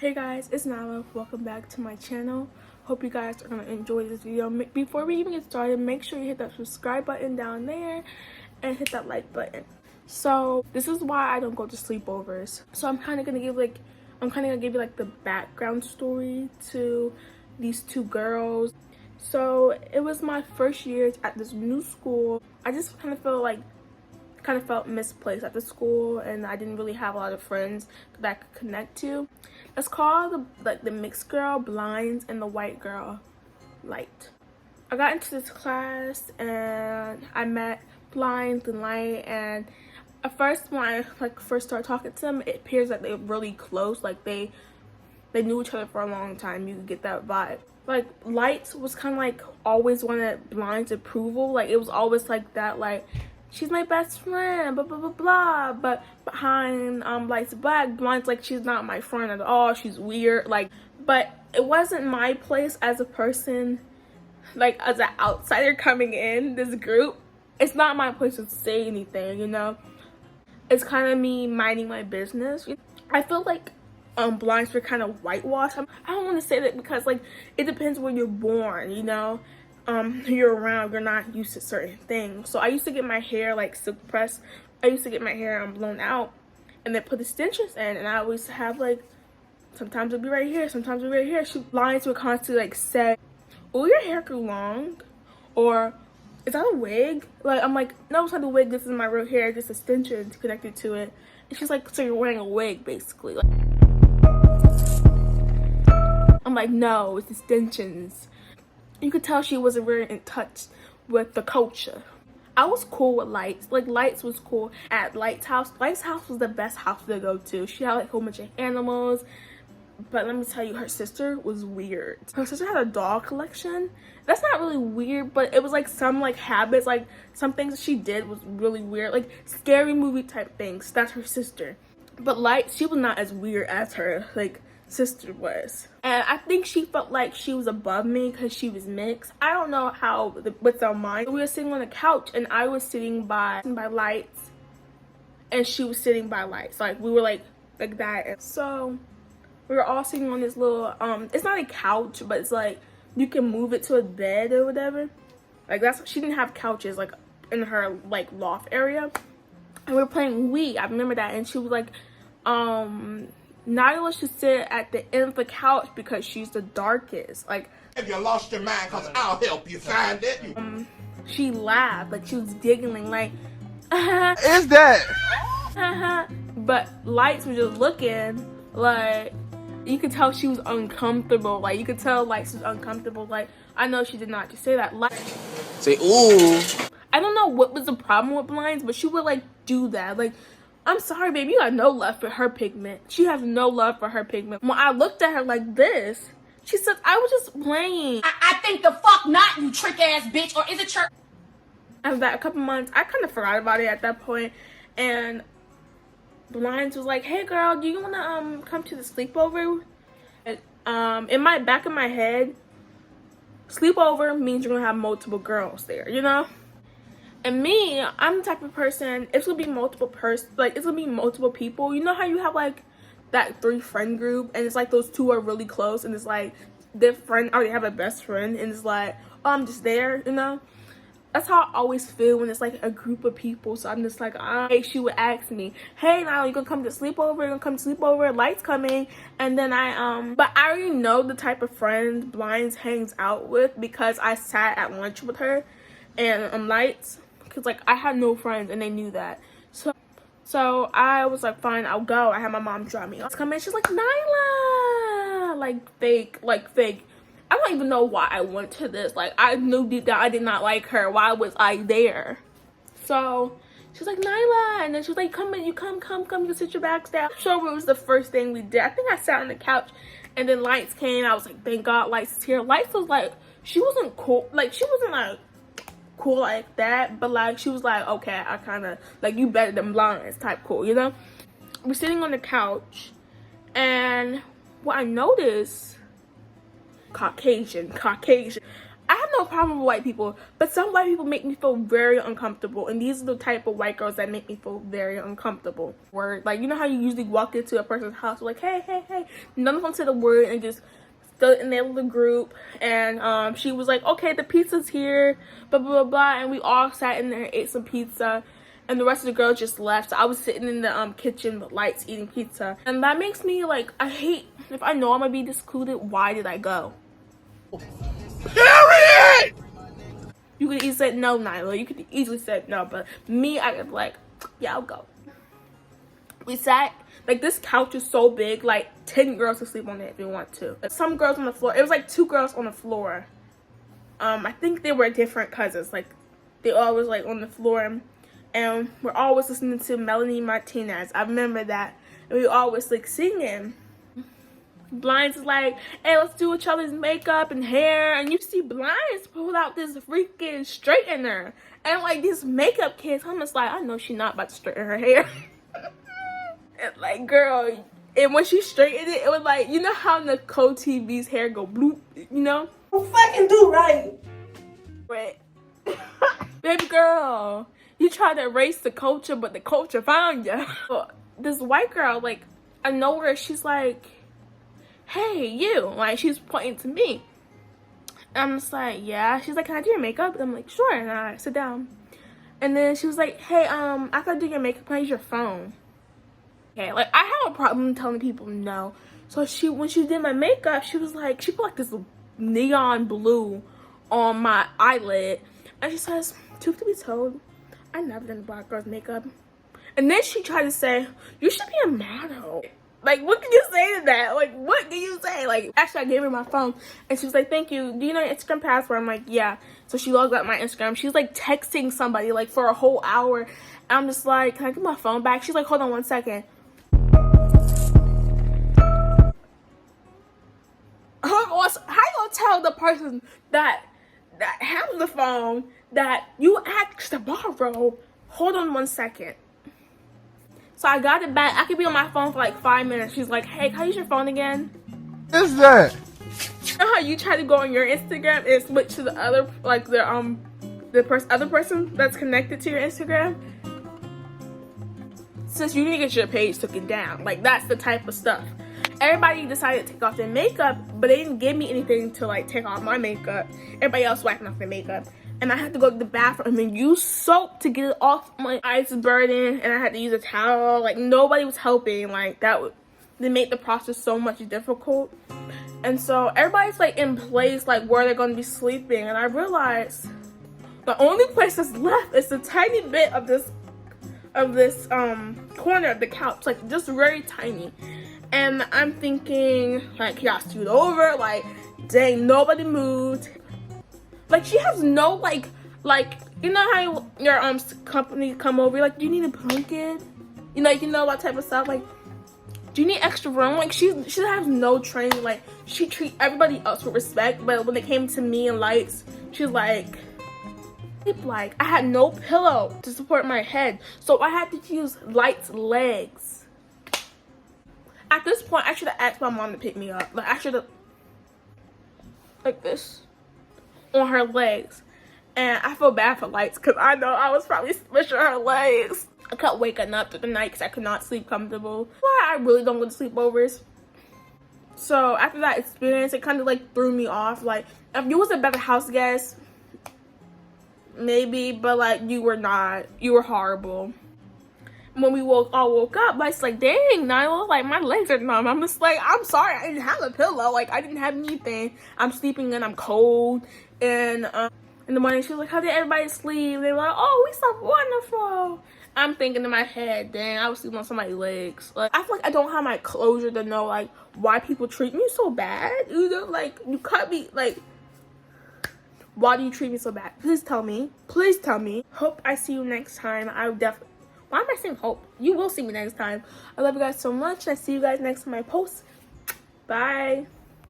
Hey guys, it's Nala. Welcome back to my channel. Hope you guys are going to enjoy this video. Before we even get started, make sure you hit that subscribe button down there and hit that like button. So this is why I don't go to sleepovers. So I'm kind of gonna give you like the background story to these two girls. So it was my first year at this new school. I just kind of felt misplaced at the school, and I didn't really have a lot of friends that I could connect to. It's called the mixed girl blinds and the white girl light. I got into this class and I met blinds and light, and at first when I first started talking to them, it appears like they were really close, like they knew each other for a long time. You could get that vibe. Like lights was kind of like always wanted blinds approval, like it was always like that, like she's my best friend, blah blah blah blah. But behind Light's back, Blind's like, she's not my friend at all, she's weird. Like, but it wasn't my place as a person, like as an outsider coming in this group. It's not my place to say anything, you know. It's kind of me minding my business. I feel like blinds were kind of whitewashed. I don't want to say that because like it depends where you're born, you know. You're around, you're not used to certain things. So I used to get my hair like silk pressed. I used to get my hair blown out and then put extensions in, and I always have like, sometimes it'll be right here, sometimes it'll be right here. Blinds would constantly like say, oh, your hair grew long, or is that a wig? Like, I'm like, no, it's not a wig, this is my real hair, just extensions connected to it. And she's like, so you're wearing a wig basically. Like, I'm like, no, it's extensions. You could tell she wasn't very in touch with the culture. I was cool with Lights. Like, Lights was cool at Light's house. Light's house was the best house to go to. She had like a whole bunch of animals. But let me tell you, her sister was weird. Her sister had a doll collection. That's not really weird, but it was like some like habits, like some things that she did was really weird. Like scary movie type things. That's her sister. But Light, she was not as weird as her like sister was. And I think she felt like she was above me because she was mixed. I don't know what's on mine. We were sitting on the couch and I was sitting by Lights and she was sitting by Lights. Like we were like that. And so we were all sitting on this little it's not a couch, but it's like you can move it to a bed or whatever. Like she didn't have couches like in her like loft area. And we were playing Wii. I remember that. And she was like, Nyla should sit at the end of the couch because she's the darkest. Like, have you lost your mind? Cause I'll help you find it. She laughed, like she was giggling, like, is that? But Lights was just looking, like, you could tell she was uncomfortable. Like, you could tell Lights was uncomfortable. Like, I know she did not just say that. Like, Say, ooh. I don't know what was the problem with Blinds, but she would like do that. Like, I'm sorry, baby, you got no love for her pigment. She has no love for her pigment. When I looked at her like this, she said, I was just playing. I think the fuck not, you trick ass bitch, or is it church? After that, a couple months, I kind of forgot about it at that point, and Blinds was like, hey girl, do you want to come to the sleepover? And in my back of my head, sleepover means you're gonna have multiple girls there, you know? And me, I'm the type of person, it's gonna be multiple it's gonna be multiple people. You know how you have like that 3-friend group and it's like those two are really close and it's like their friend already have a best friend and it's like, oh, I'm just there, you know? That's how I always feel when it's like a group of people. So I'm just like, hey, she would ask me, hey, now you gonna come to sleepover? You gonna come to sleepover? Lights coming. And then but I already know the type of friends Blinds hangs out with because I sat at lunch with her and Lights. Because like I had no friends and they knew that. So I was like, fine, I'll go. I had my mom drop me off. Come in, she's like, Nyla, like fake. I don't even know why I went to this. Like, I knew deep down I did not like her. Why was I there? So she's like, Nyla, and then she was like, come in, you come, you can sit your bags down. I'm sure it was the first thing we did. I think I sat on the couch and then Lights came. I was like, thank God Lights is here. Lights was like, she wasn't cool. Like, she wasn't like cool like that, but like she was like, okay, I kind of like, you better than Blinds type cool, you know? We're sitting on the couch and what I noticed, Caucasian. I have no problem with white people, but some white people make me feel very uncomfortable, and these are the type of white girls that make me feel very uncomfortable. Word, like, you know how you usually walk into a person's house like, hey, hey, hey, none of them said a word and just stood in their little group, and she was like, okay, the pizza's here, blah blah blah blah, and we all sat in there and ate some pizza, and the rest of the girls just left. So I was sitting in the kitchen with lights eating pizza, and that makes me like, I hate, if I know I'm gonna be discluded, why did I go? Period! You could easily say no, Nyla. You could easily say no, but me, I was like, yeah, I'll go. We sat, like, this couch is so big, like 10 girls can sleep on it if you want to. Some girls on the floor. It was like 2 girls on the floor. I think they were different cousins. Like, they all was like on the floor, and we're always listening to Melanie Martinez. I remember that, and we always like singing. Blinds is like, hey, let's do each other's makeup and hair, and you see Blinds pull out this freaking straightener, and like these makeup kids, I'm just like, I know she's not about to straighten her hair. And like, girl, and when she straightened it, it was like, you know how Nicole TV's hair go bloop, you know? Well, fucking do right. Right. Baby girl, you tried to erase the culture, but the culture found you. This white girl, like, I know where she's like, hey, you, like, she's pointing to me. And I'm just like, yeah. She's like, can I do your makeup? And I'm like, sure. And I sit down. And then she was like, hey, after I do your makeup, can I use your phone? Okay, like, I have a problem telling people no. So when she did my makeup, she was like, she put like this neon blue on my eyelid. And she says, truth to be told, I never done a black girl's makeup. And then she tried to say, you should be a model. Like, what can you say to that? Like, what can you say? Like, actually, I gave her my phone, and she was like, thank you. Do you know your Instagram password? I'm like, yeah. So she logged up my Instagram. She's, like, texting somebody, like, for a whole hour. And I'm just like, can I get my phone back? She's like, hold on 1 second. How you gonna tell the person that has the phone that you asked to borrow, hold on 1 second? So I got it back. I could be on my phone for like 5 minutes. She's like, hey, can I use your phone again? What is that? You know how you try to go on your Instagram and switch to the other, like the other person that's connected to your Instagram? Since you didn't get your page taken down. Like, that's the type of stuff. Everybody decided to take off their makeup, but they didn't give me anything to like take off my makeup. Everybody else wiping off their makeup. And I had to go to the bathroom and use soap to get it off my eyes burden, and I had to use a towel. Like, nobody was helping. Like, they made the process so much difficult. And so everybody's like in place, like where they're gonna be sleeping, and I realized the only place that's left is a tiny bit of this corner of the couch, like just very tiny. And I'm thinking, like, y'all scoot over, like, dang, nobody moved. Like, she has no, like, you know how your company come over, like, do you need a blanket? You know that type of stuff. Like, do you need extra room? Like, she has no training. Like, she treat everybody else with respect, but when it came to me and Lights, she's like, I had no pillow to support my head, so I had to use Light's legs. At this point, I should have asked my mom to pick me up. Like, I should have, like this, on her legs. And I feel bad for Lights, because I know I was probably smushing her legs. I kept waking up through the night because I could not sleep comfortable. Why I really don't go to sleepovers. So after that experience, it kind of like threw me off. Like, if you was a better house guest, maybe, but like you were not. You were horrible. When we all woke up, Mike's like, dang, Nyla, like, my legs are numb. I'm just like, I'm sorry, I didn't have a pillow. Like, I didn't have anything. I'm sleeping and I'm cold. And in the morning, she was like, how did everybody sleep? They were like, oh, we slept wonderful. I'm thinking in my head, dang, I was sleeping on somebody's legs. Like, I feel like I don't have my closure to know, like, why people treat me so bad. You know, like, you cut me, like, why do you treat me so bad? Please tell me. Please tell me. Hope I see you next time. I definitely... Why am I saying hope? You will see me next time. I love you guys so much. I see you guys next time I post. Bye.